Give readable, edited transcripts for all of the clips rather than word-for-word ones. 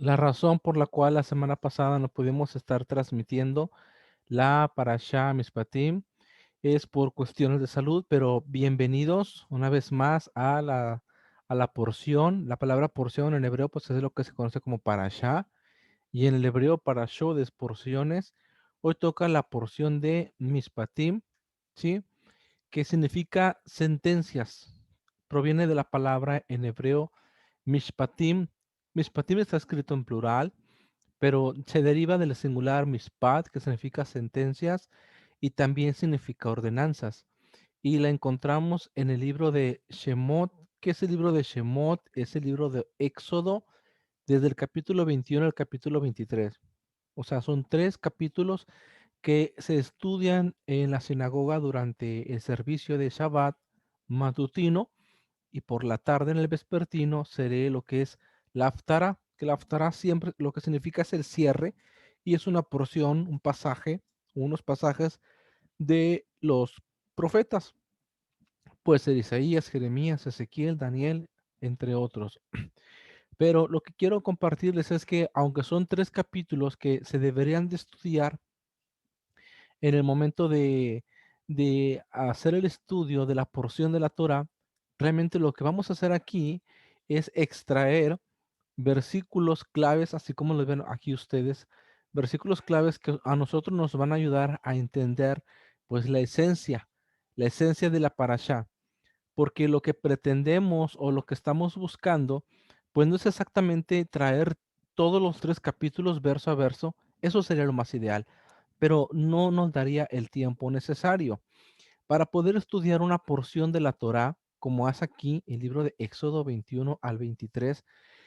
La razón por la cual la semana pasada no pudimos estar transmitiendo la Parashá Mishpatim es por cuestiones de salud, pero bienvenidos una vez más a la porción. La palabra porción en hebreo pues es lo que se conoce como Parashá y en el hebreo Parashot es porciones. Hoy toca la porción de Mishpatim, ¿sí? Que significa sentencias. Proviene de la palabra en hebreo Mishpatim. Mishpatim está escrito en plural, pero se deriva del singular mishpat, que significa sentencias, y también significa ordenanzas. Y la encontramos en el libro de Shemot. ¿Qué es el libro de Shemot? Es el libro de Éxodo, desde el capítulo 21 al capítulo 23. O sea, son 3 capítulos que se estudian en la sinagoga durante el servicio de Shabbat matutino, y por la tarde en el vespertino se lee lo que es la Haftará, que la Haftará siempre lo que significa es el cierre y es una porción, un pasaje, unos pasajes de los profetas, pues de Isaías, Jeremías, Ezequiel, Daniel, entre otros. Pero lo que quiero compartirles es que aunque son 3 capítulos que se deberían de estudiar en el momento de hacer el estudio de la porción de la Torah, realmente lo que vamos a hacer aquí es extraer versículos claves, así como los ven aquí ustedes, versículos claves que a nosotros nos van a ayudar a entender pues la esencia de la parashá, porque lo que pretendemos o lo que estamos buscando, pues no es exactamente traer todos los 3 capítulos verso a verso, eso sería lo más ideal, pero no nos daría el tiempo necesario. Para poder estudiar una porción de la Torá, como hace aquí el libro de Éxodo 21 al 23,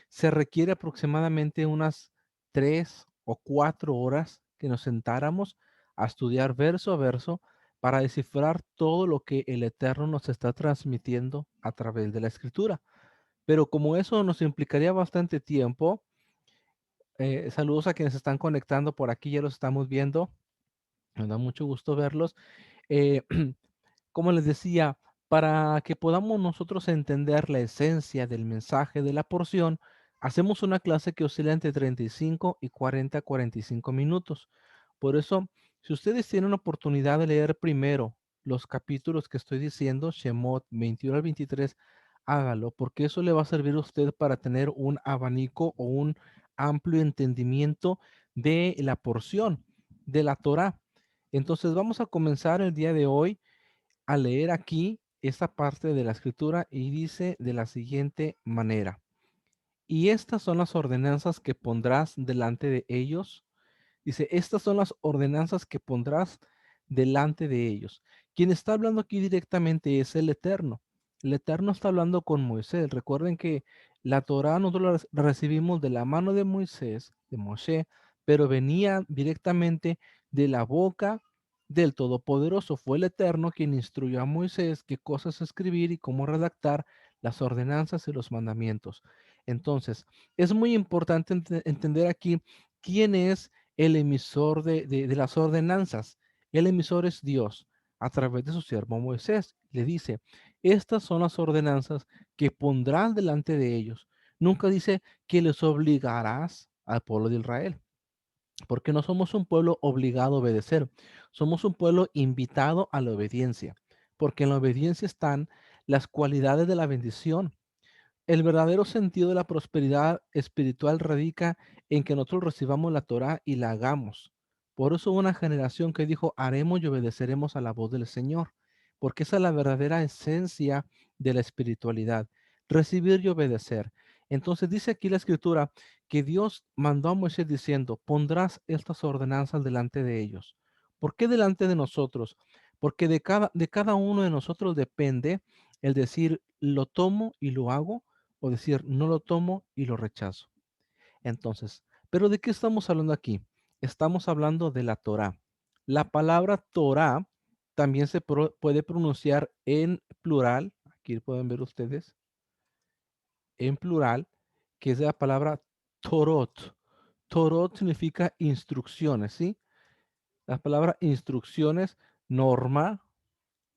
se requiere aproximadamente unas 3 o 4 horas que nos sentáramos a estudiar verso a verso para descifrar todo lo que el Eterno nos está transmitiendo a través de la Escritura. Pero como eso nos implicaría bastante tiempo, saludos a quienes están conectando por aquí, ya los estamos viendo, nos da mucho gusto verlos. Eh, como les decía, para que podamos nosotros entender la esencia del mensaje de la porción, hacemos una clase que oscila entre 35 y 40, 45 minutos. Por eso, si ustedes tienen oportunidad de leer primero los capítulos que estoy diciendo, Shemot 21 al 23, hágalo, porque eso le va a servir a usted para tener un abanico o un amplio entendimiento de la porción de la Torá. Entonces, vamos a comenzar el día de hoy a leer aquí esta parte de la escritura y dice de la siguiente manera: y estas son las ordenanzas que pondrás delante de ellos. Dice, estas son las ordenanzas que pondrás delante de ellos. Quien está hablando aquí directamente es el Eterno. El Eterno está hablando con Moisés. Recuerden que la Torá nosotros la recibimos de la mano de Moisés, de Moshe, pero venía directamente de la boca del Todopoderoso. Fue el Eterno quien instruyó a Moisés qué cosas escribir y cómo redactar las ordenanzas y los mandamientos. Entonces, es muy importante entender aquí quién es el emisor de las ordenanzas. El emisor es Dios a través de su siervo Moisés. Le dice, estas son las ordenanzas que pondrás delante de ellos. Nunca dice que les obligarás al pueblo de Israel, porque no somos un pueblo obligado a obedecer. Somos un pueblo invitado a la obediencia, porque en la obediencia están las cualidades de la bendición. El verdadero sentido de la prosperidad espiritual radica en que nosotros recibamos la Torá y la hagamos. Por eso hubo una generación que dijo, haremos y obedeceremos a la voz del Señor, porque esa es la verdadera esencia de la espiritualidad, recibir y obedecer. Entonces dice aquí la escritura que Dios mandó a Moisés diciendo, pondrás estas ordenanzas delante de ellos. ¿Por qué delante de nosotros? Porque de cada uno de nosotros depende el decir, lo tomo y lo hago, o decir, no lo tomo y lo rechazo. Entonces, ¿pero de qué estamos hablando aquí? Estamos hablando de la Torá. La palabra Torá también se puede pronunciar en plural, aquí pueden ver ustedes, en plural, que es la palabra Torot. Torot significa instrucciones, ¿sí? La palabra instrucciones, norma,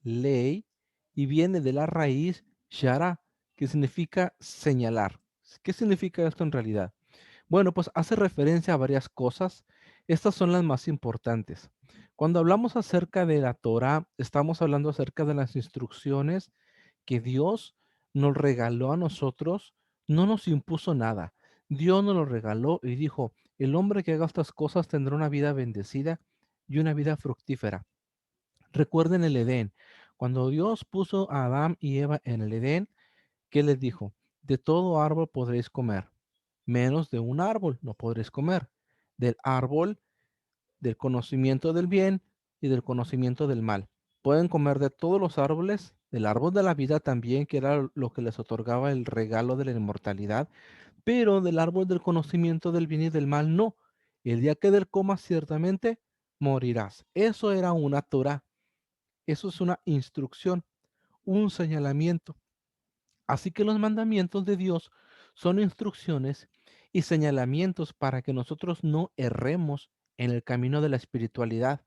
ley, y viene de la raíz shara, que significa señalar. ¿Qué significa esto en realidad? Bueno, pues hace referencia a varias cosas. Estas son las más importantes. Cuando hablamos acerca de la Torá, estamos hablando acerca de las instrucciones que Dios nos regaló a nosotros, no nos impuso nada. Dios nos lo regaló y dijo, el hombre que haga estas cosas tendrá una vida bendecida y una vida fructífera. Recuerden el Edén. Cuando Dios puso a Adán y Eva en el Edén, ¿qué les dijo? De todo árbol podréis comer, menos de un árbol no podréis comer. Del árbol del conocimiento del bien y del conocimiento del mal. Pueden comer de todos los árboles, del árbol de la vida también, que era lo que les otorgaba el regalo de la inmortalidad, pero del árbol del conocimiento del bien y del mal no. El día que del comas ciertamente morirás. Eso era una Torah, eso es una instrucción, un señalamiento. Así que los mandamientos de Dios son instrucciones y señalamientos para que nosotros no erremos en el camino de la espiritualidad.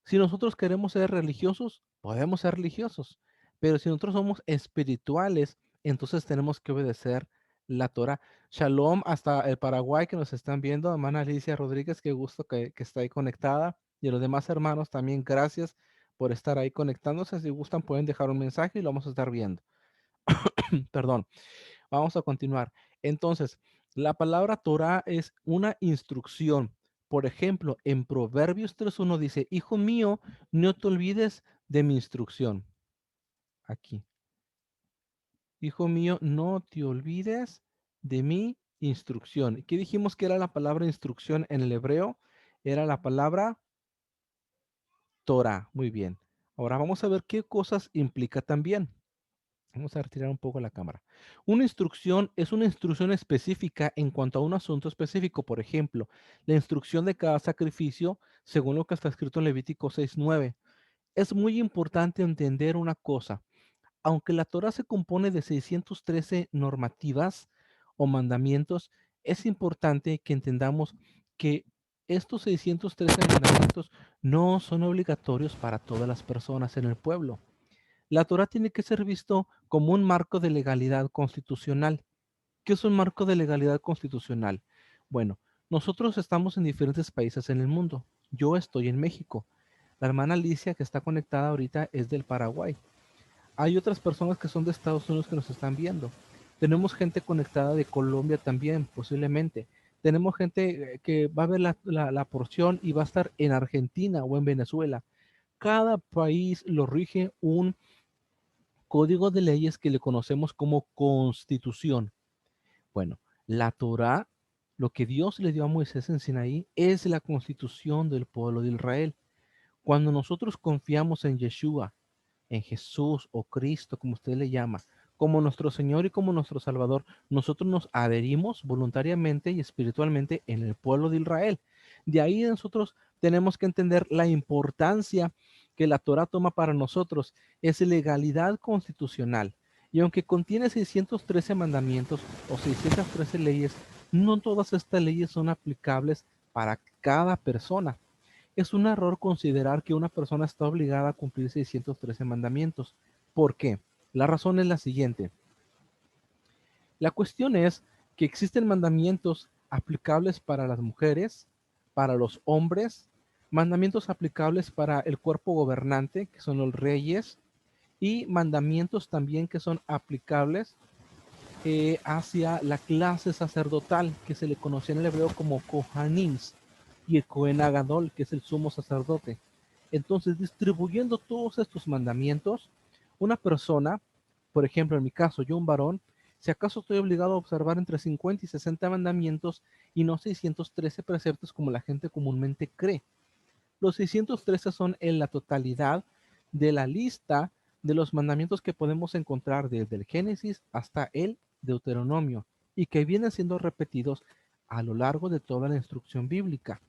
Si nosotros queremos ser religiosos, podemos ser religiosos, pero si nosotros somos espirituales, entonces tenemos que obedecer la Torah. Shalom hasta el Paraguay que nos están viendo, hermana Alicia Rodríguez, qué gusto que está ahí conectada. Y a los demás hermanos también, gracias por estar ahí conectándose. Si gustan, pueden dejar un mensaje y lo vamos a estar viendo. Perdón, vamos a continuar. Entonces, la palabra Torah es una instrucción. Por ejemplo, en Proverbios 3:1 dice, hijo mío, no te olvides de mi instrucción. Aquí, hijo mío, no te olvides de mi instrucción. ¿Qué dijimos que era la palabra instrucción en el hebreo? Era la palabra Torah. Muy bien. Ahora vamos a ver qué cosas implica también. Vamos a retirar un poco la cámara. Una instrucción es una instrucción específica en cuanto a un asunto específico. Por ejemplo, la instrucción de cada sacrificio, según lo que está escrito en Levítico 6:9. Es muy importante entender una cosa. Aunque la Torah se compone de 613 normativas o mandamientos, es importante que entendamos que estos 613 mandamientos no son obligatorios para todas las personas en el pueblo. La Torah tiene que ser visto como un marco de legalidad constitucional. ¿Qué es un marco de legalidad constitucional? Bueno, nosotros estamos en diferentes países en el mundo. Yo estoy en México. La hermana Alicia que está conectada ahorita es del Paraguay. Hay otras personas que son de Estados Unidos que nos están viendo. Tenemos gente conectada de Colombia también, posiblemente. Tenemos gente que va a ver la porción y va a estar en Argentina o en Venezuela. Cada país lo rige un código de leyes que le conocemos como constitución. Bueno, la Torá, lo que Dios le dio a Moisés en Sinaí, es la constitución del pueblo de Israel. Cuando nosotros confiamos en Yeshua, en Jesús o Cristo, como usted le llama, como nuestro Señor y como nuestro Salvador, nosotros nos adherimos voluntariamente y espiritualmente en el pueblo de Israel. De ahí nosotros tenemos que entender la importancia que la Torah toma para nosotros, es legalidad constitucional. Y aunque contiene 613 mandamientos o 613 leyes, no todas estas leyes son aplicables para cada persona. Es un error considerar que una persona está obligada a cumplir 613 mandamientos. ¿Por qué? La razón es la siguiente. La cuestión es que existen mandamientos aplicables para las mujeres, para los hombres, mandamientos aplicables para el cuerpo gobernante, que son los reyes, y mandamientos también que son aplicables hacia la clase sacerdotal, que se le conocía en el hebreo como Kohanins, y el Cohen Agadol, que es el sumo sacerdote. Entonces, distribuyendo todos estos mandamientos, una persona, por ejemplo, en mi caso, yo un varón, si acaso estoy obligado a observar entre 50 y 60 mandamientos y no 613 preceptos como la gente comúnmente cree. Los 613 son en la totalidad de la lista de los mandamientos que podemos encontrar desde el Génesis hasta el Deuteronomio y que vienen siendo repetidos a lo largo de toda la instrucción bíblica,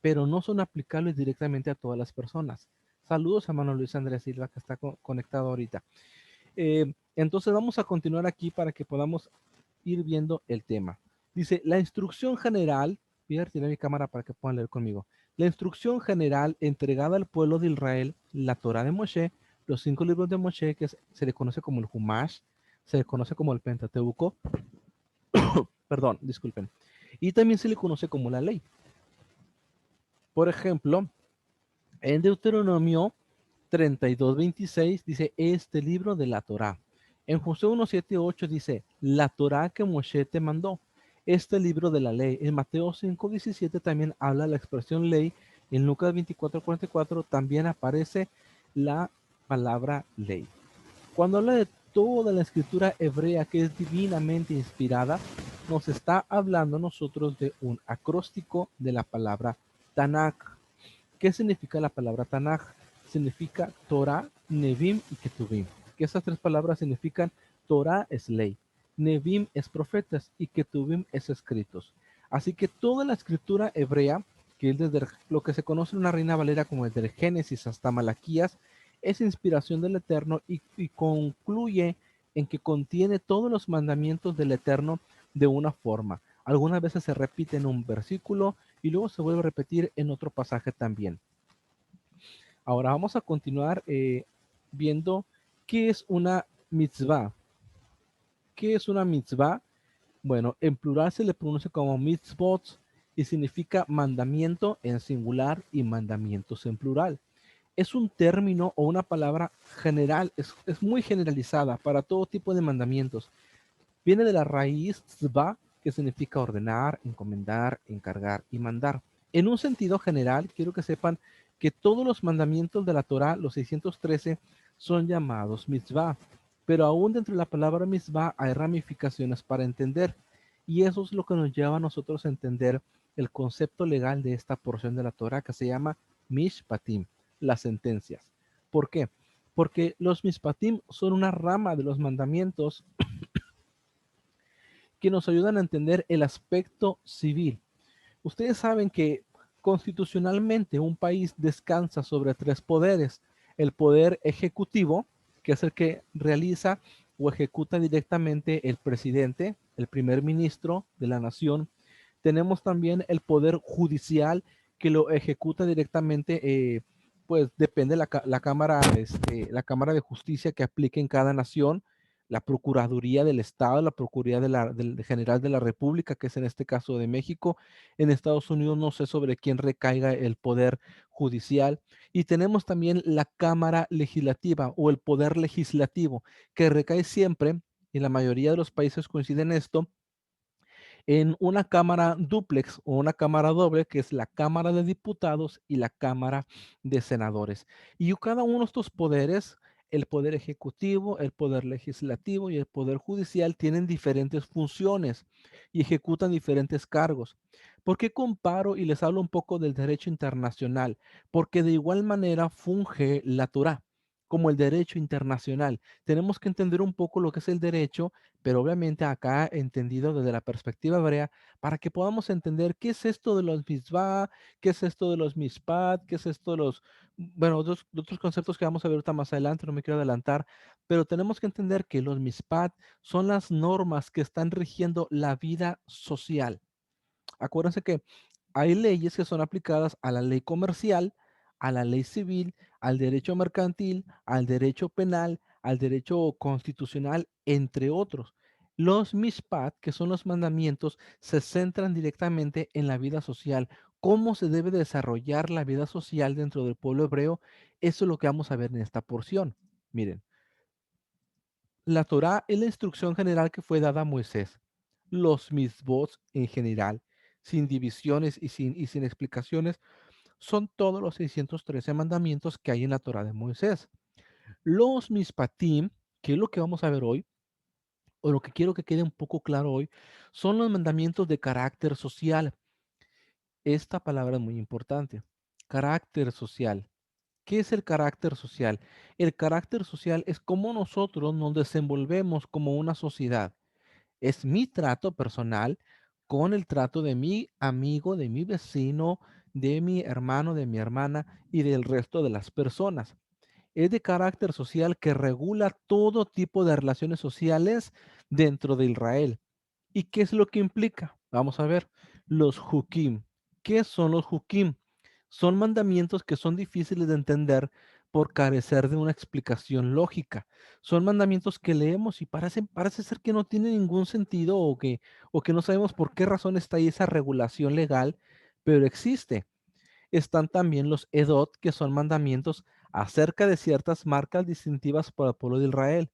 pero no son aplicables directamente a todas las personas. Saludos a Manuel Luis Andrés Silva que está conectado ahorita. Entonces vamos a continuar aquí para que podamos ir viendo el tema. Dice, la instrucción general, voy a retirar mi cámara para que puedan leer conmigo. La instrucción general entregada al pueblo de Israel, la Torah de Moshe, los 5 libros de Moshe, que se le conoce como el Humash, se le conoce como el Pentateuco, perdón, disculpen. y también se le conoce como la ley. Por ejemplo, en Deuteronomio 32:26 dice este libro de la Torá. En Josué 1:7-8 dice la Torá que Moshe te mandó, este libro de la ley. En Mateo 5:17 también habla la expresión ley. En Lucas 24:44 también aparece la palabra ley. Cuando habla de toda la escritura hebrea que es divinamente inspirada, nos está hablando a nosotros de un acróstico de la palabra Tanakh. ¿Qué significa la palabra Tanaj? Significa Torah, Nevim y Ketuvim. Que esas tres palabras significan Torah es ley, Nevim es profetas y Ketuvim es escritos. Así que toda la escritura hebrea, que es desde lo que se conoce en una Reina Valera como desde el Génesis hasta Malaquías, es inspiración del Eterno y concluye en que contiene todos los mandamientos del Eterno de una forma. Algunas veces se repite en un versículo y luego se vuelve a repetir en otro pasaje también. Ahora vamos a continuar viendo qué es una mitzvah. ¿Qué es una mitzvah? Bueno, en plural se le pronuncia como mitzvot y significa mandamiento en singular y mandamientos en plural. Es un término o una palabra general, es muy generalizada para todo tipo de mandamientos. Viene de la raíz tzva, que significa ordenar, encomendar, encargar y mandar. En un sentido general, quiero que sepan que todos los mandamientos de la Torá, los 613, son llamados mitzvah, pero aún dentro de la palabra mitzvah hay ramificaciones para entender. Y eso es lo que nos lleva a nosotros a entender el concepto legal de esta porción de la Torá que se llama mishpatim, las sentencias. ¿Por qué? Porque los mishpatim son una rama de los mandamientos que nos ayudan a entender el aspecto civil. Ustedes saben que constitucionalmente un país descansa sobre tres poderes. El poder ejecutivo, que es el que realiza o ejecuta directamente el presidente, el primer ministro de la nación. Tenemos también el poder judicial, que lo ejecuta directamente, pues depende de la Cámara, la Cámara de Justicia que aplique en cada nación, la Procuraduría del Estado, la Procuraduría del General de la República, que es en este caso de México. En Estados Unidos no sé sobre quién recaiga el poder judicial. Y tenemos también la Cámara Legislativa o el poder legislativo, que recae siempre, y la mayoría de los países coinciden en esto, en una cámara dúplex o una cámara doble, que es la Cámara de Diputados y la Cámara de Senadores. Y cada uno de estos poderes, el poder ejecutivo, el poder legislativo y el poder judicial, tienen diferentes funciones y ejecutan diferentes cargos. ¿Por qué comparo y les hablo un poco del derecho internacional? Porque de igual manera funge la Torá como el derecho internacional. Tenemos que entender un poco lo que es el derecho, pero obviamente acá entendido desde la perspectiva hebrea, para que podamos entender qué es esto de los mitzvah, qué es esto de los mishpat, qué es esto de los, bueno, otros conceptos que vamos a ver ahorita más adelante, no me quiero adelantar, pero tenemos que entender que los mishpat son las normas que están rigiendo la vida social. Acuérdense que hay leyes que son aplicadas a la ley comercial, a la ley civil, al derecho mercantil, al derecho penal, al derecho constitucional, entre otros. Los mishpat, que son los mandamientos, se centran directamente en la vida social, cómo se debe desarrollar la vida social dentro del pueblo hebreo. Eso es lo que vamos a ver en esta porción. Miren, la Torá es la instrucción general que fue dada a Moisés. Los mitzvot en general, sin divisiones y sin explicaciones, son todos los 613 mandamientos que hay en la Torá de Moisés. Los mishpatim, que es lo que vamos a ver hoy, o lo que quiero que quede un poco claro hoy, son los mandamientos de carácter social. Esta palabra es muy importante. Carácter social. ¿Qué es el carácter social? El carácter social es cómo nosotros nos desenvolvemos como una sociedad. Es mi trato personal con el trato de mi amigo, de mi vecino, de mi hermano, de mi hermana y del resto de las personas. Es de carácter social que regula todo tipo de relaciones sociales dentro de Israel. ¿Y qué es lo que implica? Vamos a ver, los hukim. ¿Qué son los hukim? Son mandamientos que son difíciles de entender por carecer de una explicación lógica. Son mandamientos que leemos y parece ser que no tienen ningún sentido o que no sabemos por qué razón está ahí esa regulación legal, pero existe. Están también los edot, que son mandamientos acerca de ciertas marcas distintivas para el pueblo de Israel.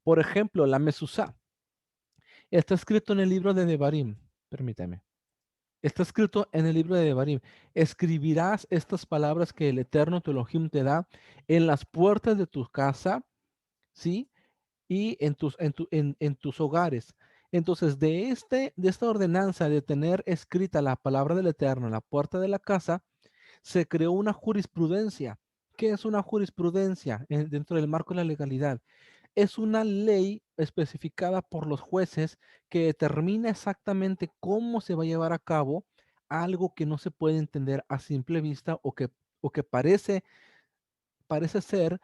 Por ejemplo, la Mesuzá está escrito en el libro de Devarim. Permítame. Está escrito en el libro de Devarim. Escribirás estas palabras que el Eterno tu Elohim te da en las puertas de tu casa, ¿sí? Y en tus hogares. Entonces, de esta ordenanza de tener escrita la palabra del Eterno en la puerta de la casa, se creó una jurisprudencia. ¿Qué es una jurisprudencia dentro del marco de la legalidad? Es una ley especificada por los jueces que determina exactamente cómo se va a llevar a cabo algo que no se puede entender a simple vista o que parece ser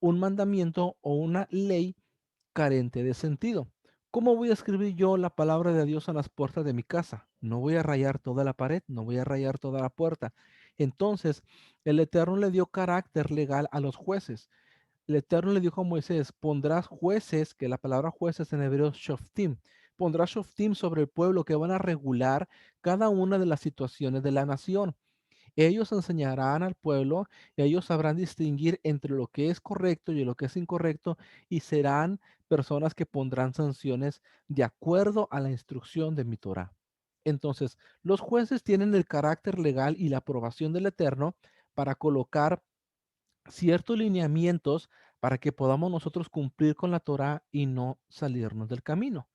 un mandamiento o una ley carente de sentido. ¿Cómo voy a escribir yo la palabra de Dios en las puertas de mi casa? No voy a rayar toda la pared, no voy a rayar toda la puerta. Entonces, el Eterno le dio carácter legal a los jueces. El Eterno le dijo a Moisés, pondrás jueces, que la palabra jueces en hebreo es shoftim, pondrás shoftim sobre el pueblo que van a regular cada una de las situaciones de la nación. Ellos enseñarán al pueblo y ellos sabrán distinguir entre lo que es correcto y lo que es incorrecto y serán personas que pondrán sanciones de acuerdo a la instrucción de mi Torah. Entonces, los jueces tienen el carácter legal y la aprobación del Eterno para colocar ciertos lineamientos para que podamos nosotros cumplir con la Torah y no salirnos del camino.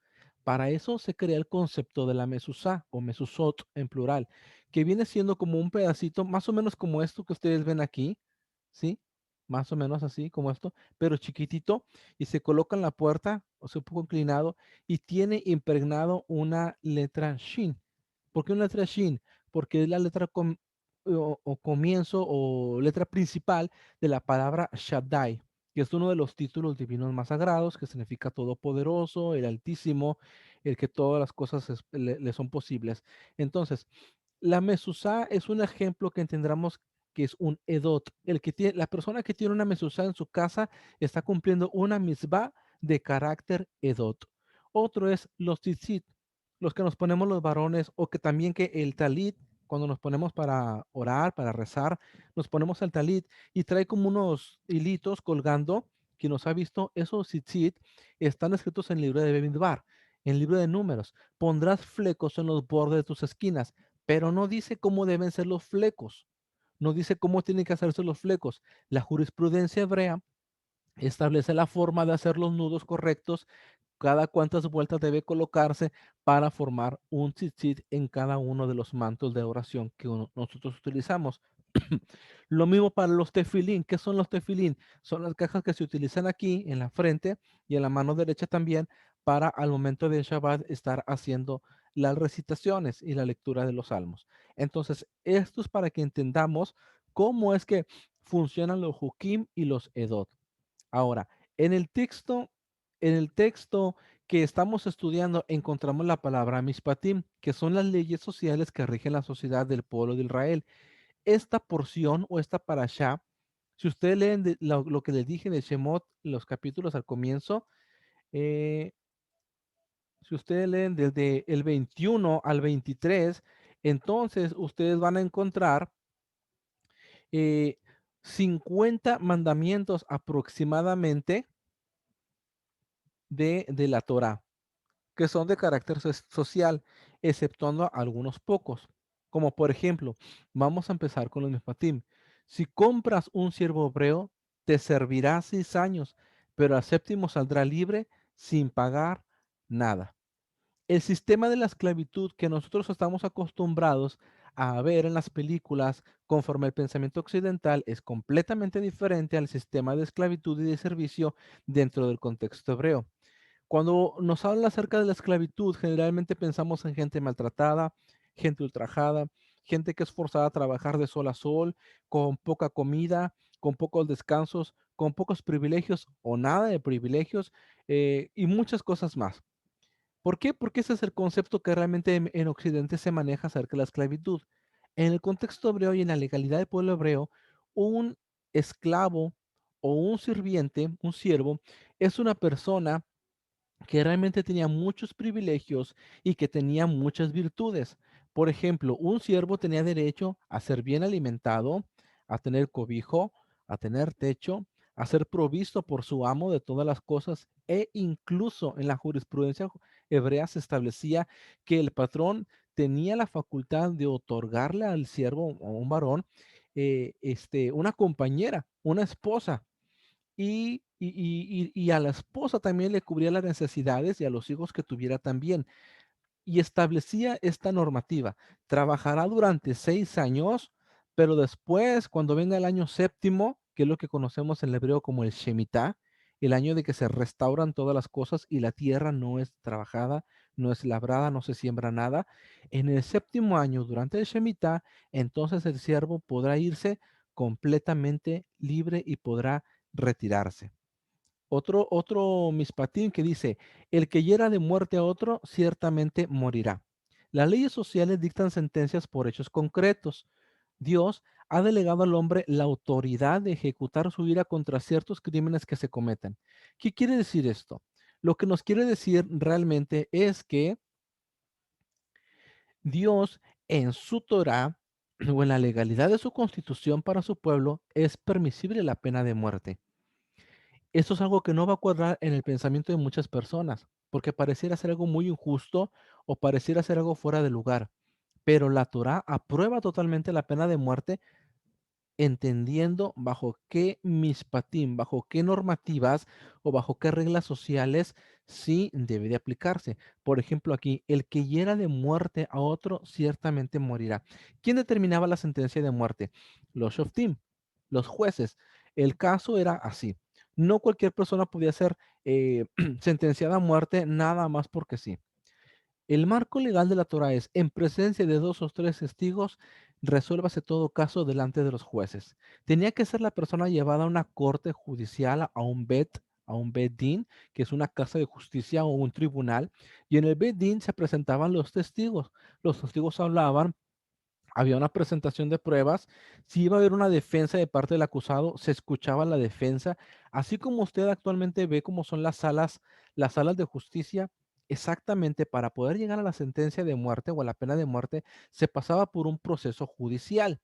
Para eso se crea el concepto de la mesuzá o mesuzot en plural, que viene siendo como un pedacito, más o menos como esto que ustedes ven aquí, ¿sí? Más o menos así como esto, pero chiquitito, y se coloca en la puerta, o sea, un poco inclinado, y tiene impregnado una letra shin. ¿Por qué una letra shin? Porque es la letra o comienzo o letra principal de la palabra Shaddai, que es uno de los títulos divinos más sagrados, que significa todopoderoso, el altísimo, el que todas las cosas le son posibles. Entonces, la mezuzá es un ejemplo que entendramo que es un edot. La persona que tiene una mezuzá en su casa está cumpliendo una misbah de carácter edot. Otro es los tzitzit, los que nos ponemos los varones, o que también que el talit, cuando nos ponemos para orar, para rezar, nos ponemos el talit y trae como unos hilitos colgando. Quien nos ha visto, esos tzitzit están escritos en el libro de Bemidbar, en el libro de Números. Pondrás flecos en los bordes de tus esquinas, pero no dice cómo deben ser los flecos. No dice cómo tienen que hacerse los flecos. La jurisprudencia hebrea establece la forma de hacer los nudos correctos, cada cuántas vueltas debe colocarse para formar un tzitzit en cada uno de los mantos de oración que nosotros utilizamos. Lo mismo para los tefilín. ¿Qué son los tefilín? Son las cajas que se utilizan aquí en la frente y en la mano derecha también para al momento de Shabbat estar haciendo las recitaciones y la lectura de los salmos. Entonces, esto es para que entendamos cómo es que funcionan los hukim y los edot. Ahora, en el texto, en el texto que estamos estudiando encontramos la palabra mishpatim, que son las leyes sociales que rigen la sociedad del pueblo de Israel. Esta porción o esta parashá, si ustedes leen lo que les dije de Shemot, los capítulos al comienzo, eh, si ustedes leen desde el 21 al 23, entonces ustedes van a encontrar eh, 50 mandamientos aproximadamente de la Torá, que son de carácter social, exceptuando algunos pocos. Como por ejemplo, vamos a empezar con los Mishpatim. Si compras un siervo hebreo, te servirá 6 años, pero al séptimo saldrá libre sin pagar nada. El sistema de la esclavitud que nosotros estamos acostumbrados a ver en las películas conforme al pensamiento occidental es completamente diferente al sistema de esclavitud y de servicio dentro del contexto hebreo. Cuando nos habla acerca de la esclavitud, generalmente pensamos en gente maltratada, gente ultrajada, gente que es forzada a trabajar de sol a sol, con poca comida, con pocos descansos, con pocos privilegios o nada de privilegios y muchas cosas más. ¿Por qué? Porque ese es el concepto que realmente en Occidente se maneja acerca de la esclavitud. En el contexto hebreo y en la legalidad del pueblo hebreo, esclavo o un sirviente, un siervo, es una persona que realmente tenía muchos privilegios y que tenía muchas virtudes. Por ejemplo, un siervo tenía derecho a ser bien alimentado, a tener cobijo, a tener techo, a ser provisto por su amo de todas las cosas e incluso en la jurisprudencia hebrea se establecía que el patrón tenía la facultad de otorgarle al siervo o un varón una compañera, una esposa y a la esposa también le cubría las necesidades y a los hijos que tuviera también. Y establecía esta normativa. Trabajará durante 6 años, pero después, cuando venga el año séptimo, que es lo que conocemos en el hebreo como el Shemitah, el año de que se restauran todas las cosas y la tierra no es trabajada, no es labrada, no se siembra nada. En el séptimo año, durante el Shemitah, entonces el siervo podrá irse completamente libre y podrá retirarse. Otro mispatín que dice, el que hiera de muerte a otro, ciertamente morirá. Las leyes sociales dictan sentencias por hechos concretos. Dios ha delegado al hombre la autoridad de ejecutar su ira contra ciertos crímenes que se cometen. ¿Qué quiere decir esto? Lo que nos quiere decir realmente es que Dios en su Torah o en la legalidad de su constitución para su pueblo es permisible la pena de muerte. Esto es algo que no va a cuadrar en el pensamiento de muchas personas, porque pareciera ser algo muy injusto o pareciera ser algo fuera de lugar. Pero la Torá aprueba totalmente la pena de muerte, entendiendo bajo qué mispatim, bajo qué normativas o bajo qué reglas sociales sí debe de aplicarse. Por ejemplo, aquí, el que hiera de muerte a otro ciertamente morirá. ¿Quién determinaba la sentencia de muerte? Los shoftim, los jueces. El caso era así. No cualquier persona podía ser sentenciada a muerte nada más porque sí. El marco legal de la Torah es, en presencia de dos o tres testigos, resuélvase todo caso delante de los jueces. Tenía que ser la persona llevada a una corte judicial, a un Bet Din, que es una casa de justicia o un tribunal, y en el Bet Din se presentaban los testigos. Los testigos hablaban, había una presentación de pruebas, si iba a haber una defensa de parte del acusado, se escuchaba la defensa, así como usted actualmente ve cómo son las salas de justicia, exactamente para poder llegar a la sentencia de muerte o a la pena de muerte, se pasaba por un proceso judicial.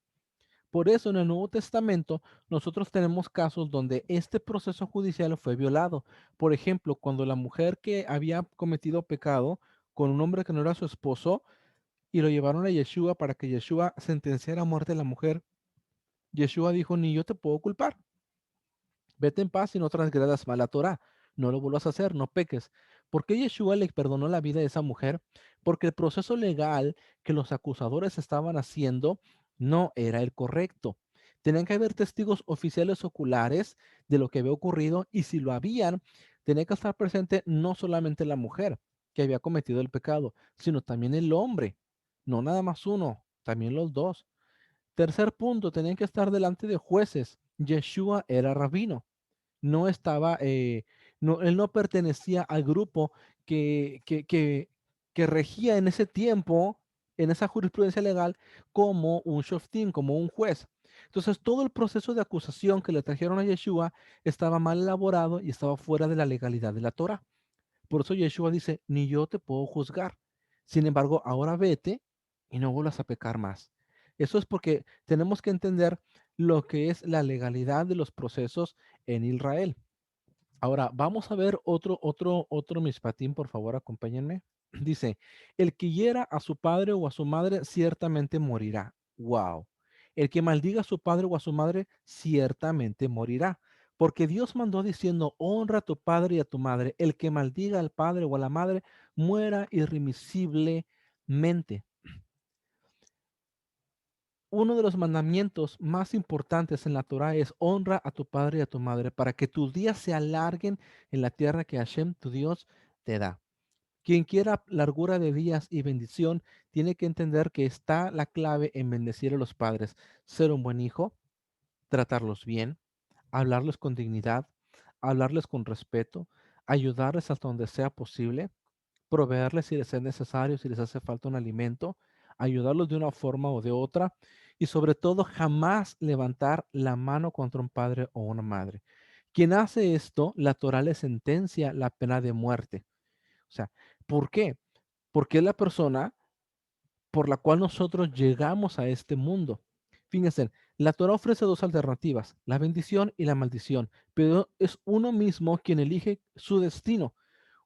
Por eso en el Nuevo Testamento nosotros tenemos casos donde este proceso judicial fue violado. Por ejemplo, cuando la mujer que había cometido pecado con un hombre que no era su esposo, y lo llevaron a Yeshua para que Yeshua sentenciara a muerte a la mujer. Yeshua dijo, ni yo te puedo culpar. Vete en paz y no transgredas mal la Torah. No lo vuelvas a hacer, no peques. ¿Por qué Yeshua le perdonó la vida a esa mujer? Porque el proceso legal que los acusadores estaban haciendo no era el correcto. Tenían que haber testigos oficiales oculares de lo que había ocurrido y si lo habían, tenía que estar presente no solamente la mujer que había cometido el pecado, sino también el hombre. No nada más uno, también los dos. Tercer punto, tenían que estar delante de jueces. Yeshua era rabino, no estaba, no, él no pertenecía al grupo que, que, que, que regía en ese tiempo, en esa jurisprudencia legal, como un shoftim, como un juez. Entonces, todo el proceso de acusación que le trajeron a Yeshua estaba mal elaborado y estaba fuera de la legalidad de la Torah. Por eso Yeshua dice, ni yo te puedo juzgar. Sin embargo, ahora vete y no vuelvas a pecar más. Eso es porque tenemos que entender lo que es la legalidad de los procesos en Israel. Ahora, vamos a ver otro mispatín, por favor, acompáñenme. Dice, el que hiera a su padre o a su madre ciertamente morirá. Wow. El que maldiga a su padre o a su madre ciertamente morirá. Porque Dios mandó diciendo, honra a tu padre y a tu madre. El que maldiga al padre o a la madre muera irremisiblemente. Uno de los mandamientos más importantes en la Torah es honra a tu padre y a tu madre para que tus días se alarguen en la tierra que Hashem, tu Dios, te da. Quien quiera largura de días y bendición, tiene que entender que está la clave en bendecir a los padres, ser un buen hijo, tratarlos bien, hablarles con dignidad, hablarles con respeto, ayudarles hasta donde sea posible, proveerles si les es necesario, si les hace falta un alimento, ayudarlos de una forma o de otra y sobre todo jamás levantar la mano contra un padre o una madre. Quien hace esto, la Torá le sentencia la pena de muerte. O sea, ¿por qué? Porque es la persona por la cual nosotros llegamos a este mundo. Fíjense, la Torah ofrece dos alternativas, la bendición y la maldición, pero es uno mismo quien elige su destino.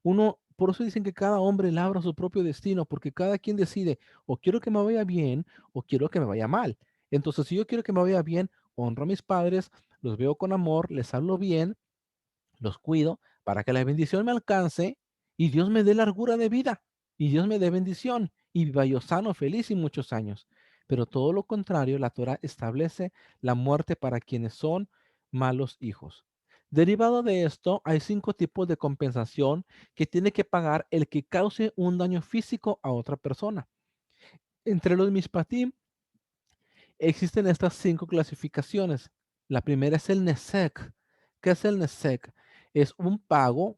Uno, por eso dicen que cada hombre labra su propio destino, porque cada quien decide, o quiero que me vaya bien, o quiero que me vaya mal. Entonces, si yo quiero que me vaya bien, honro a mis padres, los veo con amor, les hablo bien, los cuido para que la bendición me alcance y Dios me dé largura de vida y Dios me dé bendición y viva yo sano, feliz y muchos años. Pero todo lo contrario, la Torah establece la muerte para quienes son malos hijos. Derivado de esto, hay 5 tipos de compensación que tiene que pagar el que cause un daño físico a otra persona. Entre los mispatim existen estas 5 clasificaciones. La primera es el NESEC. ¿Qué es el NESEC? Es un pago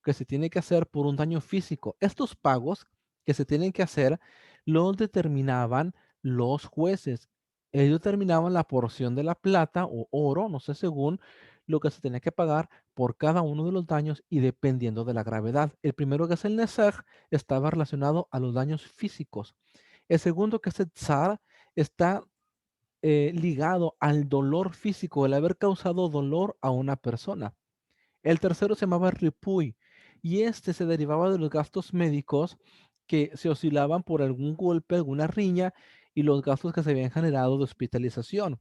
que se tiene que hacer por un daño físico. Estos pagos que se tienen que hacer los determinaban los jueces. Ellos determinaban la porción de la plata o oro, no sé, según lo que se tenía que pagar por cada uno de los daños y dependiendo de la gravedad. El primero, que es el NESEC, estaba relacionado a los daños físicos. El segundo, que es el TSAR, está ligado al dolor físico, el haber causado dolor a una persona. El tercero se llamaba Ripuy y este se derivaba de los gastos médicos que se oscilaban por algún golpe, alguna riña y los gastos que se habían generado de hospitalización.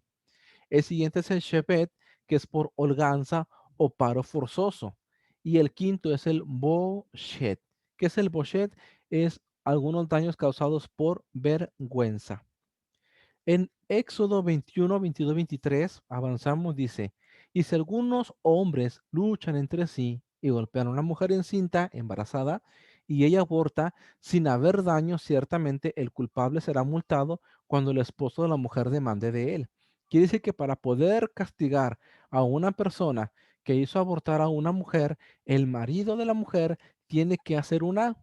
El siguiente es el Shevet, que es por holganza o paro forzoso. Y el quinto es el Boshet. ¿Qué es el Boshet? Es algunos daños causados por vergüenza. En Éxodo 21, 22, 23, avanzamos, dice, y si algunos hombres luchan entre sí y golpean a una mujer encinta, embarazada, y ella aborta sin haber daño, ciertamente el culpable será multado cuando el esposo de la mujer demande de él. Quiere decir que para poder castigar a una persona que hizo abortar a una mujer, el marido de la mujer tiene que hacer una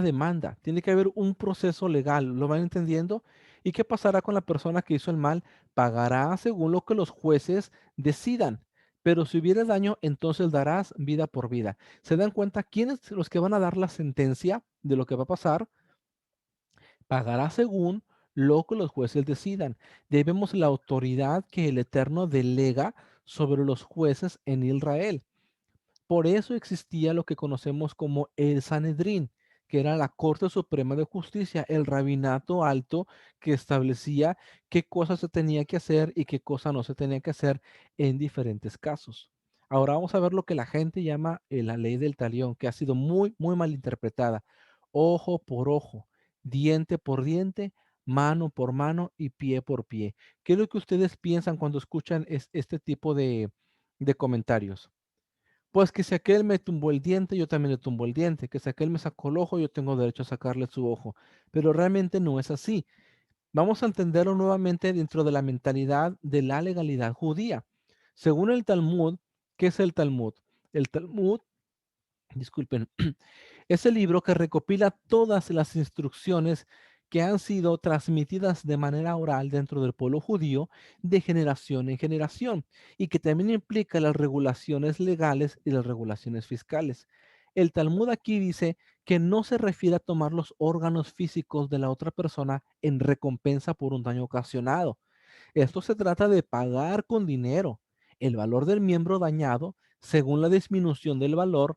demanda, tiene que haber un proceso legal, ¿lo van entendiendo? ¿Y qué pasará con la persona que hizo el mal? Pagará según lo que los jueces decidan. Pero si hubiera daño, entonces darás vida por vida. ¿Se dan cuenta quiénes los que van a dar la sentencia de lo que va a pasar? Pagará según lo que los jueces decidan. Debemos la autoridad que el Eterno delega sobre los jueces en Israel. Por eso existía lo que conocemos como el Sanedrín, que era la Corte Suprema de Justicia, el rabinato alto que establecía qué cosas se tenía que hacer y qué cosa no se tenía que hacer en diferentes casos. Ahora vamos a ver lo que la gente llama la ley del talión, que ha sido muy, muy mal interpretada. Ojo por ojo, diente por diente, mano por mano y pie por pie. ¿Qué es lo que ustedes piensan cuando escuchan este tipo de comentarios? Pues que si aquel me tumbó el diente, yo también le tumbo el diente. Que si aquel me sacó el ojo, yo tengo derecho a sacarle su ojo. Pero realmente no es así. Vamos a entenderlo nuevamente dentro de la mentalidad de la legalidad judía. Según el Talmud, ¿qué es el Talmud? El Talmud, disculpen, es el libro que recopila todas las instrucciones que han sido transmitidas de manera oral dentro del pueblo judío de generación en generación y que también implica las regulaciones legales y las regulaciones fiscales. El Talmud aquí dice que no se refiere a tomar los órganos físicos de la otra persona en recompensa por un daño ocasionado. Esto se trata de pagar con dinero el valor del miembro dañado según la disminución del valor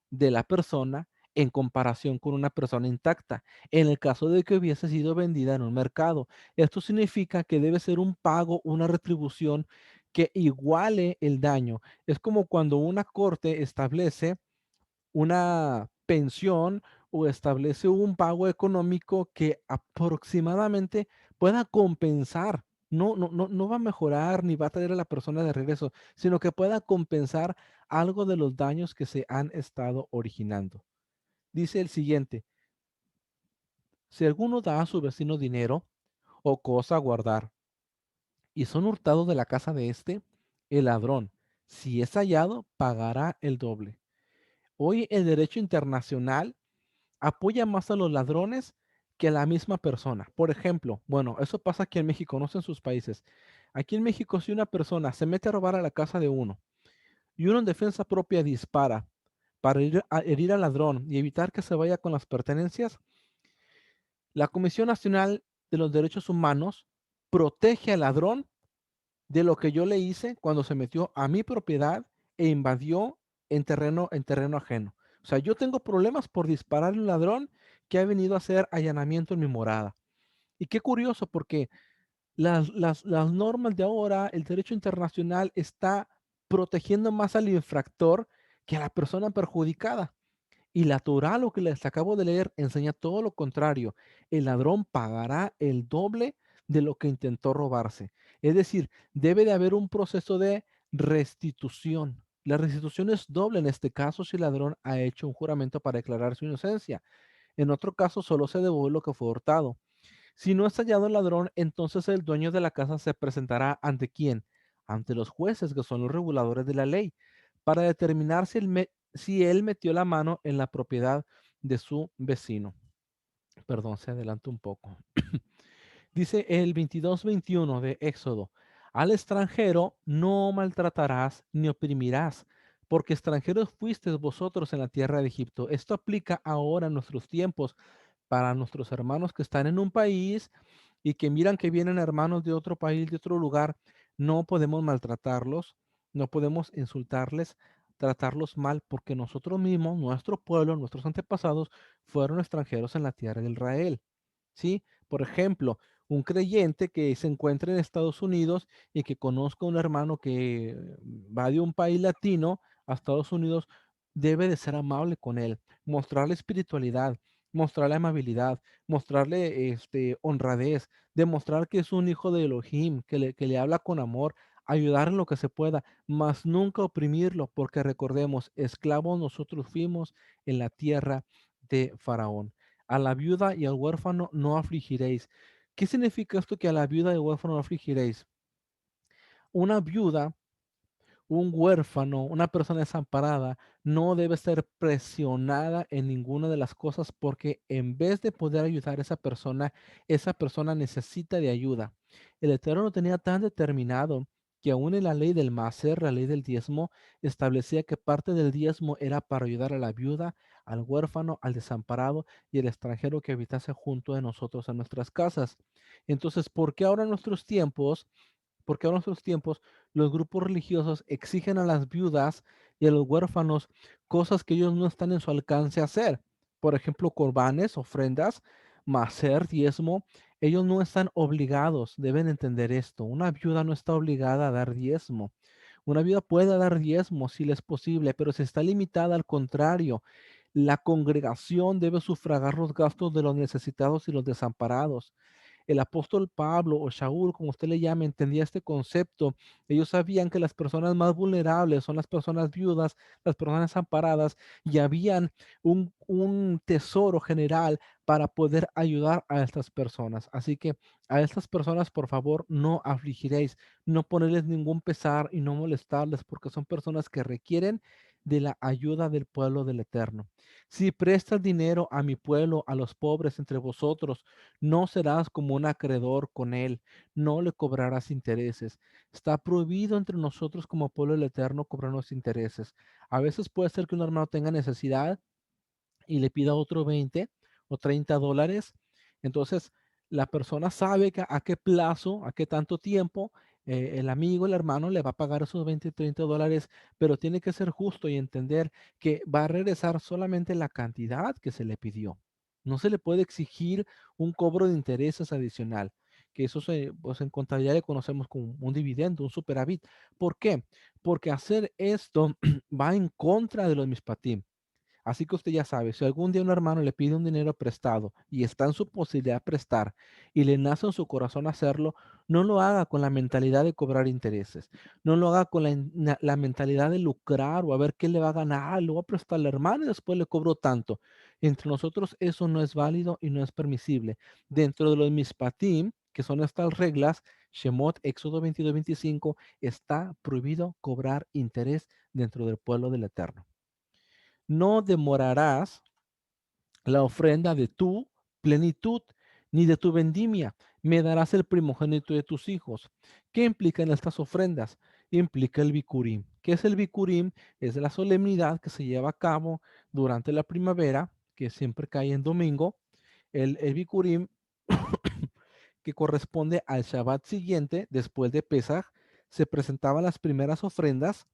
de la persona en comparación con una persona intacta, en el caso de que hubiese sido vendida en un mercado. Esto significa que debe ser un pago, una retribución que iguale el daño. Es como cuando una corte establece una pensión o establece un pago económico que aproximadamente pueda compensar. No va a mejorar ni va a traer a la persona de regreso, sino que pueda compensar algo de los daños que se han estado originando. Dice el siguiente, si alguno da a su vecino dinero o cosa a guardar y son hurtados de la casa de éste, el ladrón, si es hallado, pagará el doble. Hoy el derecho internacional apoya más a los ladrones que la misma persona. Por ejemplo, bueno, eso pasa aquí en México, no sé en sus países. Aquí en México, si una persona se mete a robar a la casa de uno y uno en defensa propia dispara para herir al ladrón y evitar que se vaya con las pertenencias, la Comisión Nacional de los Derechos Humanos protege al ladrón de lo que yo le hice cuando se metió a mi propiedad e invadió en terreno ajeno. O sea, yo tengo problemas por disparar a un ladrón que ha venido a hacer allanamiento en mi morada. Y qué curioso, porque las normas de ahora, el derecho internacional está protegiendo más al infractor que a la persona perjudicada. Y la Torá, lo que les acabo de leer, enseña todo lo contrario. El ladrón pagará el doble de lo que intentó robarse. Es decir, debe de haber un proceso de restitución. La restitución es doble en este caso si el ladrón ha hecho un juramento para declarar su inocencia. En otro caso, solo se devuelve lo que fue hurtado. Si no es hallado el ladrón, entonces el dueño de la casa se presentará ante quién? Ante los jueces, que son los reguladores de la ley, para determinar si él metió la mano en la propiedad de su vecino. Perdón, se adelanta un poco. Dice el 22:21 de Éxodo, al extranjero no maltratarás ni oprimirás, porque extranjeros fuisteis vosotros en la tierra de Egipto. Esto aplica ahora en nuestros tiempos para nuestros hermanos que están en un país y que miran que vienen hermanos de otro país, de otro lugar. No podemos maltratarlos, no podemos insultarles, tratarlos mal, porque nosotros mismos, nuestro pueblo, nuestros antepasados, fueron extranjeros en la tierra de Israel. ¿Sí? Por ejemplo, un creyente que se encuentre en Estados Unidos y que conozca a un hermano que va de un país latino a Estados Unidos, debe de ser amable con él, mostrarle espiritualidad, mostrarle amabilidad, mostrarle honradez, demostrar que es un hijo de Elohim, que le habla con amor, ayudar en lo que se pueda, mas nunca oprimirlo, porque recordemos, esclavos nosotros fuimos en la tierra de Faraón. A la viuda y al huérfano no afligiréis. ¿Qué significa esto que a la viuda y al huérfano no afligiréis? Una viuda, un huérfano, una persona desamparada, no debe ser presionada en ninguna de las cosas, porque en vez de poder ayudar a esa persona necesita de ayuda. El Eterno lo tenía tan determinado que aún en la ley del máser, la ley del diezmo, establecía que parte del diezmo era para ayudar a la viuda, al huérfano, al desamparado y al extranjero que habitase junto de nosotros en nuestras casas. Entonces, ¿por qué ahora en nuestros tiempos? Porque ahora en nuestros tiempos los grupos religiosos exigen a las viudas y a los huérfanos cosas que ellos no están en su alcance hacer. Por ejemplo, corbanes, ofrendas, macer, diezmo. Ellos no están obligados, deben entender esto. Una viuda no está obligada a dar diezmo. Una viuda puede dar diezmo si le es posible, pero si está limitada, al contrario, la congregación debe sufragar los gastos de los necesitados y los desamparados. El apóstol Pablo o Shaul, como usted le llame, entendía este concepto. Ellos sabían que las personas más vulnerables son las personas viudas, las personas desamparadas, y habían un tesoro general para poder ayudar a estas personas. Así que a estas personas, por favor, no afligiréis, no ponerles ningún pesar y no molestarles, porque son personas que requieren de la ayuda del pueblo del Eterno. Si prestas dinero a mi pueblo, a los pobres entre vosotros, no serás como un acreedor con él, no le cobrarás intereses. Está prohibido entre nosotros como pueblo del Eterno cobrarnos intereses. A veces puede ser que un hermano tenga necesidad y le pida otro 20 o $30. Entonces, la persona sabe a qué plazo, a qué tanto tiempo el amigo, el hermano le va a pagar esos 20 $30, pero tiene que ser justo y entender que va a regresar solamente la cantidad que se le pidió. No se le puede exigir un cobro de intereses adicional, que eso pues en contabilidad le conocemos como un dividendo, un superávit. ¿Por qué? Porque hacer esto va en contra de los mispatim. Así que usted ya sabe, si algún día un hermano le pide un dinero prestado y está en su posibilidad de prestar y le nace en su corazón hacerlo, no lo haga con la mentalidad de cobrar intereses. No lo haga con la mentalidad de lucrar o a ver qué le va a ganar. "Ah, le voy a prestar al hermano y después le cobro tanto". Entre nosotros eso no es válido y no es permisible. Dentro de los mispatim, que son estas reglas, Shemot, Éxodo 22-25, está prohibido cobrar interés dentro del pueblo del Eterno. No demorarás la ofrenda de tu plenitud, ni de tu vendimia. Me darás el primogénito de tus hijos. ¿Qué implican estas ofrendas? Implica el Bikurim. ¿Qué es el Bikurim? Es la solemnidad que se lleva a cabo durante la primavera, que siempre cae en domingo. El Bikurim, que corresponde al Shabbat siguiente, después de Pesaj, se presentaban las primeras ofrendas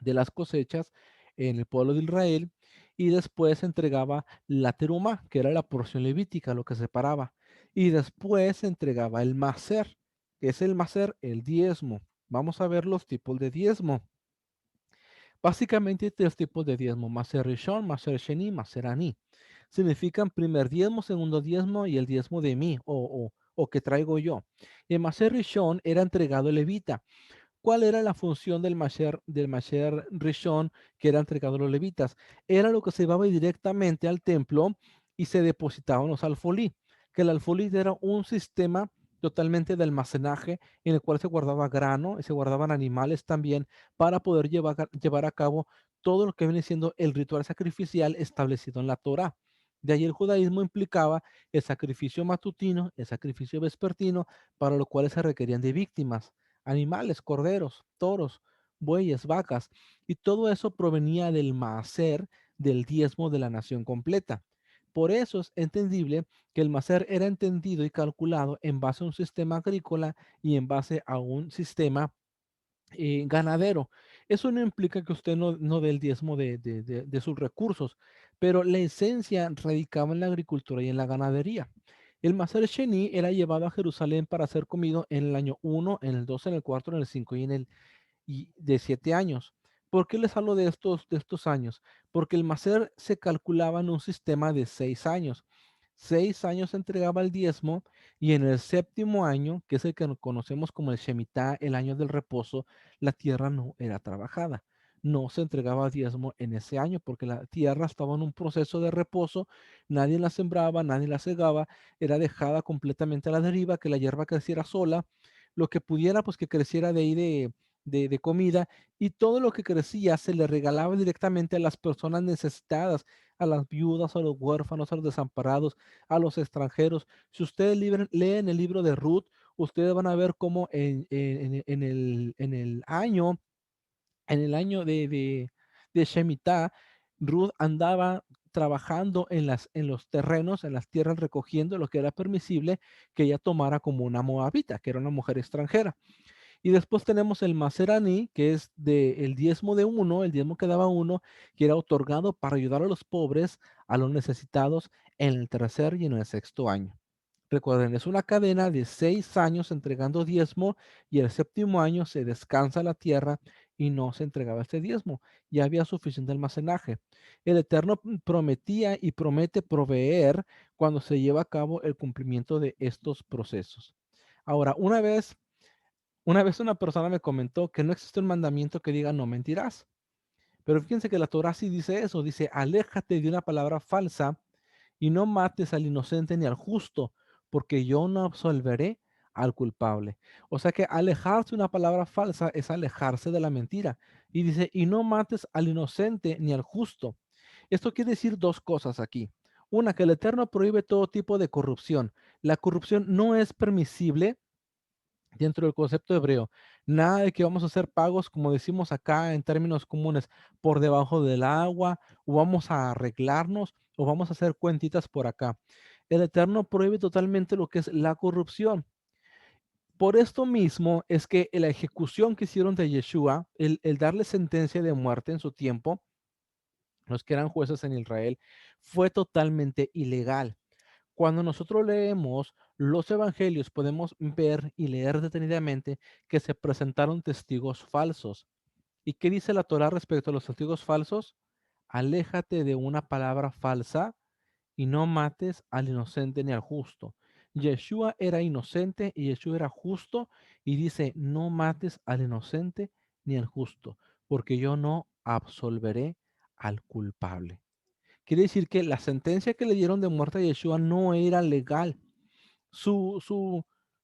de las cosechas en el pueblo de Israel y después se entregaba la teruma, que era la porción levítica, lo que separaba. Y después se entregaba el maser, que es el maser, el diezmo. Vamos a ver los tipos de diezmo. Básicamente hay tres tipos de diezmo: maser rishon, maser sheni, maser ani. Significan primer diezmo, segundo diezmo y el diezmo de mí o que traigo yo. El maser rishon era entregado levita. ¿Cuál era la función del Masher Rishon que era entregado a los levitas? Era lo que se llevaba directamente al templo y se depositaba en los alfolí, que el alfolí era un sistema totalmente de almacenaje en el cual se guardaba grano y se guardaban animales también para poder llevar a cabo todo lo que viene siendo el ritual sacrificial establecido en la Torá. De ahí el judaísmo implicaba el sacrificio matutino, el sacrificio vespertino, para lo cual se requerían de víctimas animales, corderos, toros, bueyes, vacas, y todo eso provenía del maaser, del diezmo de la nación completa. Por eso es entendible que el maaser era entendido y calculado en base a un sistema agrícola y en base a un sistema ganadero. Eso no implica que usted no dé el diezmo de sus recursos, pero la esencia radicaba en la agricultura y en la ganadería. El Maser Sheni era llevado a Jerusalén para ser comido en el año 1, en el 2, en el 4, en el 5 y de 7 años. ¿Por qué les hablo de estos años? Porque el Maser se calculaba en un sistema de 6 años. 6 años se entregaba el diezmo y en el séptimo año, que es el que conocemos como el Shemitah, el año del reposo, la tierra no era trabajada. No se entregaba diezmo en ese año porque la tierra estaba en un proceso de reposo, nadie la sembraba, nadie la segaba, era dejada completamente a la deriva, que la hierba creciera sola, lo que pudiera, pues que creciera de ahí de comida, y todo lo que crecía se le regalaba directamente a las personas necesitadas, a las viudas, a los huérfanos, a los desamparados, a los extranjeros. Si ustedes leen el libro de Ruth, ustedes van a ver cómo en el año de Shemitah, Ruth andaba trabajando en los terrenos, en las tierras, recogiendo lo que era permisible que ella tomara como una moabita, que era una mujer extranjera. Y después tenemos el Maserani, que es el diezmo de uno, el diezmo que daba uno, que era otorgado para ayudar a los pobres, a los necesitados, en el tercer y en el sexto año. Recuerden, es una cadena de 6 años entregando diezmo y el séptimo año se descansa la tierra y no se entregaba este diezmo. Ya había suficiente almacenaje. El Eterno prometía y promete proveer cuando se lleva a cabo el cumplimiento de estos procesos. Ahora, una vez una persona me comentó que no existe un mandamiento que diga no mentirás. Pero fíjense que la Torah sí dice eso, dice, aléjate de una palabra falsa y no mates al inocente ni al justo, porque yo no absolveré al culpable. O sea que alejarse de una palabra falsa es alejarse de la mentira. Y dice, y no mates al inocente ni al justo. Esto quiere decir dos cosas aquí. Una, que el Eterno prohíbe todo tipo de corrupción. La corrupción no es permisible dentro del concepto hebreo. Nada de que vamos a hacer pagos, como decimos acá en términos comunes, por debajo del agua, o vamos a arreglarnos, o vamos a hacer cuentitas por acá. El Eterno prohíbe totalmente lo que es la corrupción. Por esto mismo es que la ejecución que hicieron de Yeshua, el darle sentencia de muerte en su tiempo, los que eran jueces en Israel, fue totalmente ilegal. Cuando nosotros leemos los evangelios, podemos ver y leer detenidamente que se presentaron testigos falsos. ¿Y qué dice la Torá respecto a los testigos falsos? Aléjate de una palabra falsa y no mates al inocente ni al justo. Yeshua era inocente y Yeshua era justo y dice, no mates al inocente ni al justo, porque yo no absolveré al culpable. Quiere decir que la sentencia que le dieron de muerte a Yeshua no era legal. Su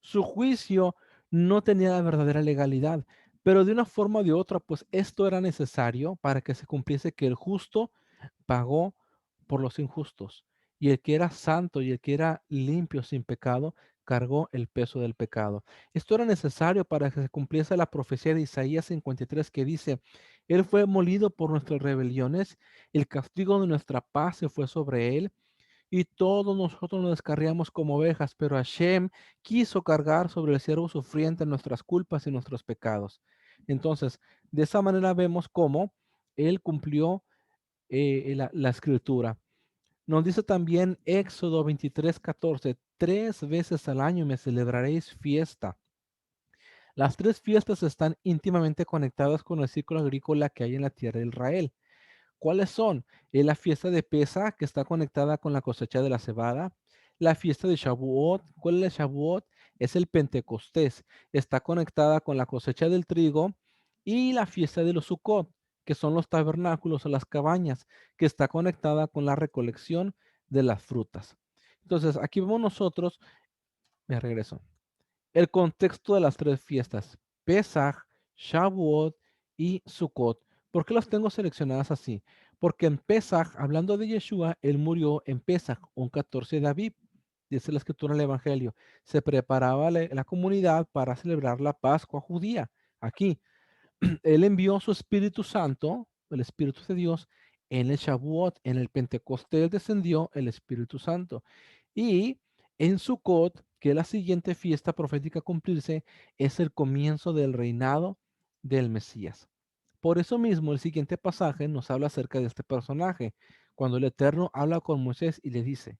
juicio no tenía la verdadera legalidad, pero de una forma o de otra, pues esto era necesario para que se cumpliese que el justo pagó por los injustos y el que era santo y el que era limpio sin pecado cargó el peso del pecado. Esto era necesario para que se cumpliese la profecía de Isaías 53 que dice, Él fue molido por nuestras rebeliones, el castigo de nuestra paz se fue sobre Él, y todos nosotros nos descarriamos como ovejas, pero Hashem quiso cargar sobre el siervo sufriente nuestras culpas y nuestros pecados. Entonces, de esa manera vemos cómo Él cumplió la escritura. Nos dice también Éxodo 23:14, 3 veces al año me celebraréis fiesta. Las tres fiestas están íntimamente conectadas con el ciclo agrícola que hay en la tierra de Israel. ¿Cuáles son? Es la fiesta de Pesa, que está conectada con la cosecha de la cebada. La fiesta de Shavuot. ¿Cuál es el Shavuot? Es el Pentecostés. Está conectada con la cosecha del trigo. Y la fiesta de los Sukkot, que son los tabernáculos o las cabañas, que está conectada con la recolección de las frutas. Entonces, aquí vemos nosotros, me regreso, el contexto de las tres fiestas, Pesaj, Shavuot y Sukkot. ¿Por qué las tengo seleccionadas así? Porque en Pesaj, hablando de Yeshua, él murió en Pesaj, un 14 de Aviv, dice la escritura en el Evangelio. Se preparaba la comunidad para celebrar la Pascua judía. Aquí, él envió su Espíritu Santo, el Espíritu de Dios, en el Shavuot, en el Pentecostés descendió el Espíritu Santo. Y en Sukkot, que es la siguiente fiesta profética a cumplirse, es el comienzo del reinado del Mesías. Por eso mismo, el siguiente pasaje nos habla acerca de este personaje, cuando el Eterno habla con Moisés y le dice,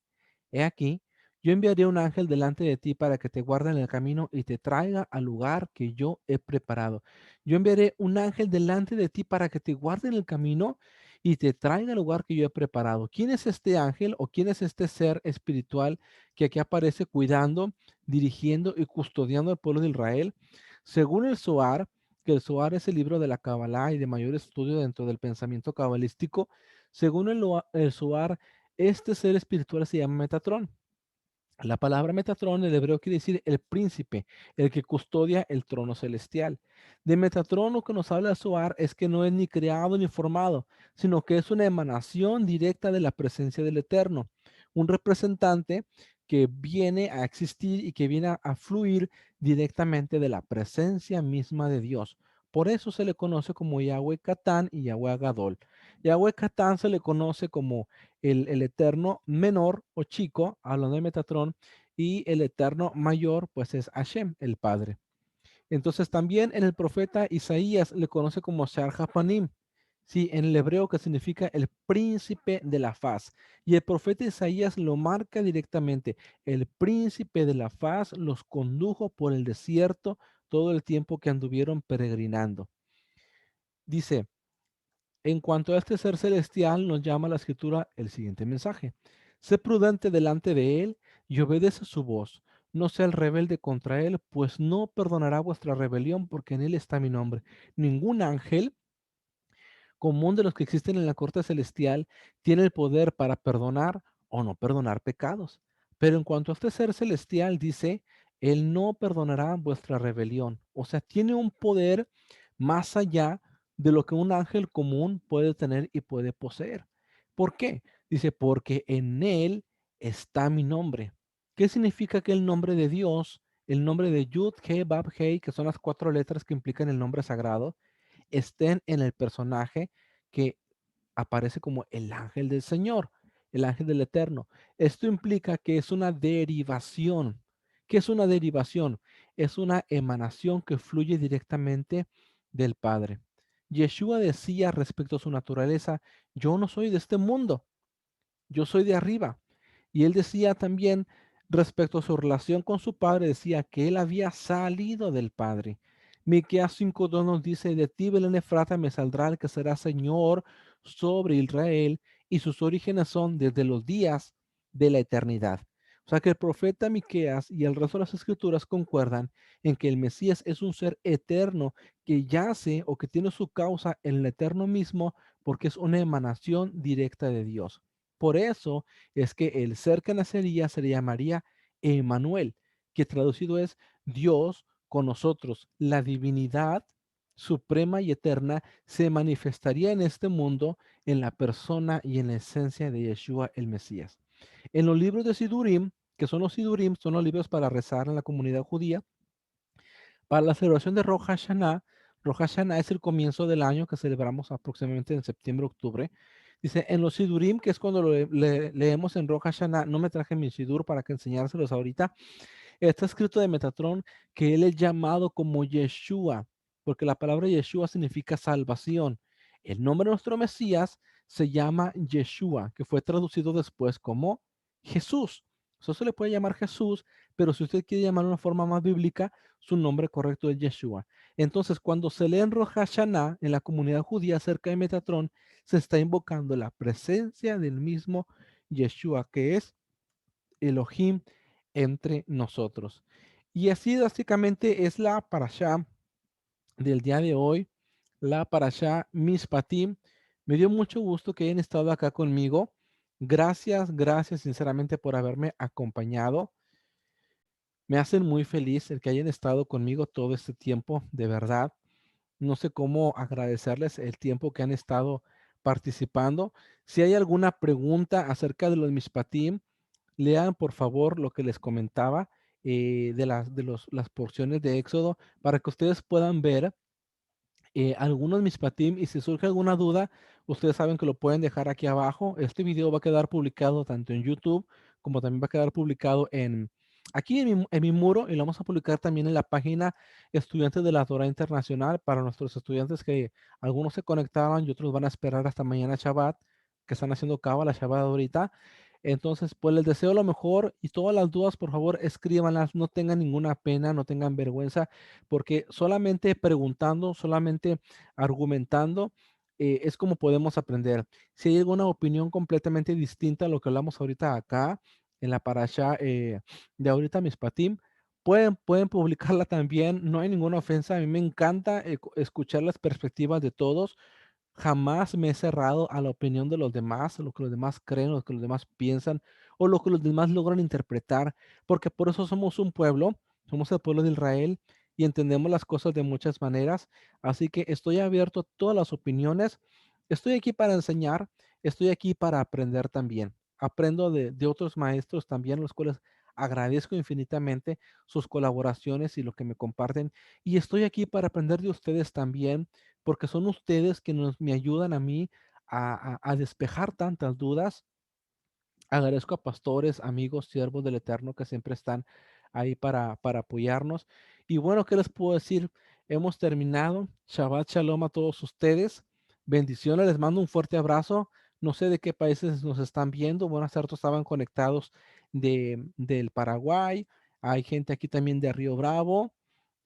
He aquí, yo enviaré un ángel delante de ti para que te guarde en el camino y te traiga al lugar que yo he preparado. Yo enviaré un ángel delante de ti para que te guarde en el camino y te traiga al lugar que yo he preparado. ¿Quién es este ángel o quién es este ser espiritual que aquí aparece cuidando, dirigiendo y custodiando al pueblo de Israel? Según el Zohar, que el Zohar es el libro de la Kabbalah y de mayor estudio dentro del pensamiento cabalístico, según el Zohar, este ser espiritual se llama Metatrón. La palabra Metatrón en el hebreo quiere decir el príncipe, el que custodia el trono celestial. De Metatrón lo que nos habla el Zohar es que no es ni creado ni formado, sino que es una emanación directa de la presencia del Eterno, un representante que viene a existir y que viene a fluir directamente de la presencia misma de Dios. Por eso se le conoce como Yahweh Catán y Yahweh Gadol. Yahweh Catán se le conoce como el eterno menor o chico, hablando de Metatrón, y el eterno mayor, pues es Hashem, el Padre. Entonces también en el profeta Isaías le conoce como Shar Hapanim, sí, en el hebreo que significa el príncipe de la faz. Y el profeta Isaías lo marca directamente. El príncipe de la faz los condujo por el desierto todo el tiempo que anduvieron peregrinando. Dice, en cuanto a este ser celestial, nos llama la escritura el siguiente mensaje. Sé prudente delante de él y obedece su voz. No sea el rebelde contra él, pues no perdonará vuestra rebelión, porque en él está mi nombre. Ningún ángel común de los que existen en la corte celestial tiene el poder para perdonar o no perdonar pecados. Pero en cuanto a este ser celestial, dice, él no perdonará vuestra rebelión. O sea, tiene un poder más allá de lo que un ángel común puede tener y puede poseer. ¿Por qué? Dice, porque en él está mi nombre. ¿Qué significa que el nombre de Dios, el nombre de Yud, He, Bab, Hei, que son las cuatro letras que implican el nombre sagrado, estén en el personaje que aparece como el ángel del Señor, el ángel del Eterno? Esto implica que es una derivación. ¿Qué es una derivación? Es una emanación que fluye directamente del Padre. Yeshua decía respecto a su naturaleza, yo no soy de este mundo, yo soy de arriba. Y él decía también respecto a su relación con su padre, decía que él había salido del Padre. Miqueas 5:2 nos dice, de ti, Belén Efrata, me saldrá el que será Señor sobre Israel, y sus orígenes son desde los días de la eternidad. O sea que el profeta Miqueas y el resto de las escrituras concuerdan en que el Mesías es un ser eterno que yace o que tiene su causa en el eterno mismo porque es una emanación directa de Dios. Por eso es que el ser que nacería se le llamaría Emmanuel, que traducido es Dios con nosotros. La divinidad suprema y eterna se manifestaría en este mundo en la persona y en la esencia de Yeshua el Mesías. En los libros de Sidurim, que son los Sidurim, son los libros para rezar en la comunidad judía, para la celebración de Rosh Hashanah es el comienzo del año que celebramos aproximadamente en septiembre, octubre. Dice, en los Sidurim, que es cuando leemos en Rosh Hashanah, no me traje mi Sidur para que enseñárselos ahorita, está escrito de Metatrón que él es llamado como Yeshua, porque la palabra Yeshua significa salvación. El nombre de nuestro Mesías se llama Yeshua, que fue traducido después como Jesús. Eso se le puede llamar Jesús, pero si usted quiere llamar de una forma más bíblica, su nombre correcto es Yeshua. Entonces, cuando se lee en Rosh Hashanah, en la comunidad judía cerca de Metatrón, se está invocando la presencia del mismo Yeshua, que es Elohim entre nosotros. Y así básicamente es la parashá del día de hoy, la parashá Mishpatim. Me dio mucho gusto que hayan estado acá conmigo. Gracias, gracias sinceramente por haberme acompañado. Me hacen muy feliz el que hayan estado conmigo todo este tiempo, de verdad. No sé cómo agradecerles el tiempo que han estado participando. Si hay alguna pregunta acerca de los Mishpatim, lean por favor lo que les comentaba las porciones de Éxodo para que ustedes puedan ver algunos Mishpatim y si surge alguna duda, ustedes saben que lo pueden dejar aquí abajo. Este video va a quedar publicado tanto en YouTube como también va a quedar publicado aquí en mi muro y lo vamos a publicar también en la página Estudiantes de la Torah Internacional para nuestros estudiantes que algunos se conectaron y otros van a esperar hasta mañana Shabbat, que están haciendo Cábala Shabbat ahorita. Entonces, pues les deseo lo mejor y todas las dudas, por favor, escríbanlas, no tengan ninguna pena, no tengan vergüenza porque solamente preguntando, solamente argumentando, es como podemos aprender. Si hay alguna opinión completamente distinta a lo que hablamos ahorita acá, en la parasha de ahorita Mishpatim, pueden publicarla también, no hay ninguna ofensa, a mí me encanta escuchar las perspectivas de todos. Jamás me he cerrado a la opinión de los demás, a lo que los demás creen, lo que los demás piensan o lo que los demás logran interpretar, porque por eso somos un pueblo, somos el pueblo de Israel y entendemos las cosas de muchas maneras. Así que estoy abierto a todas las opiniones. Estoy aquí para enseñar, estoy aquí para aprender también. Aprendo de otros maestros también, los cuales agradezco infinitamente sus colaboraciones y lo que me comparten. Y estoy aquí para aprender de ustedes también porque son ustedes que me ayudan a mí a despejar tantas dudas. Agradezco a pastores, amigos, siervos del Eterno que siempre están ahí para apoyarnos. Y bueno, ¿qué les puedo decir? Hemos terminado. Shabbat Shalom a todos ustedes. Bendiciones, les mando un fuerte abrazo. No sé de qué países nos están viendo. Bueno, hace rato estaban conectados del Paraguay. Hay gente aquí también de Río Bravo.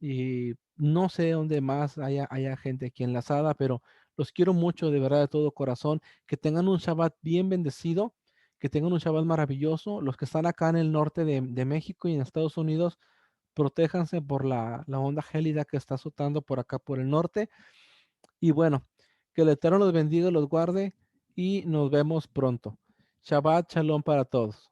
Y no sé dónde más haya gente aquí enlazada, pero los quiero mucho de verdad de todo corazón. Que tengan un Shabbat bien bendecido, que tengan un Shabbat maravilloso. Los que están acá en el norte de México y en Estados Unidos, protéjanse por la onda gélida que está azotando por acá por el norte. Y bueno, que el Eterno los bendiga y los guarde y nos vemos pronto. Shabbat Shalom para todos.